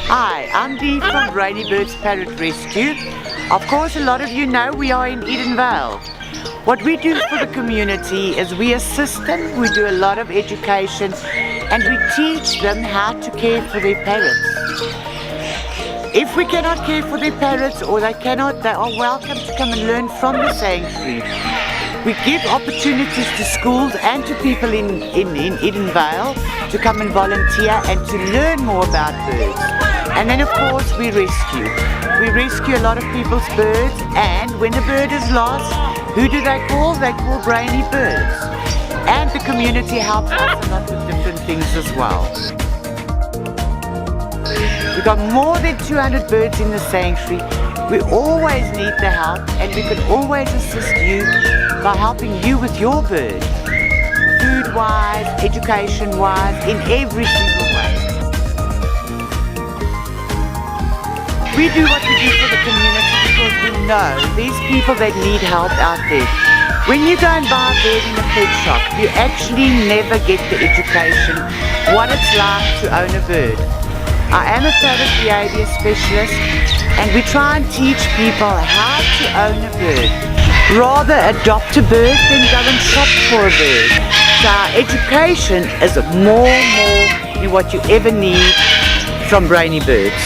Hi, I'm Dee from Brainy Birds Parrot Rescue. Of course, a lot of you know we are in Edenvale. What we do for the community is we assist them, we do a lot of education, and we teach them how to care for their parrots. If we cannot care for their parrots or they are welcome to come and learn from the sanctuary. We give opportunities to schools and to people in Edenvale to come and volunteer and to learn more about birds. And then of course we rescue. We rescue a lot of people's birds, and when a bird is lost, who do they call? They call Brainy Birds. And the community helps us a lot with different things as well. We've got more than 200 birds in the sanctuary. We always need the help, and we can always assist you by helping you with your bird. Food-wise, education-wise, in every single way. We do what we do for the community because we know there's people that need help out there. When you go and buy a bird in a pet shop, you actually never get the education, what it's like to own a bird. I am a parrot behavior specialist, and we try and teach people how to own a bird. Rather adopt a bird than go and shop for a bird. So our education is more than what you ever need from Brainy Birds.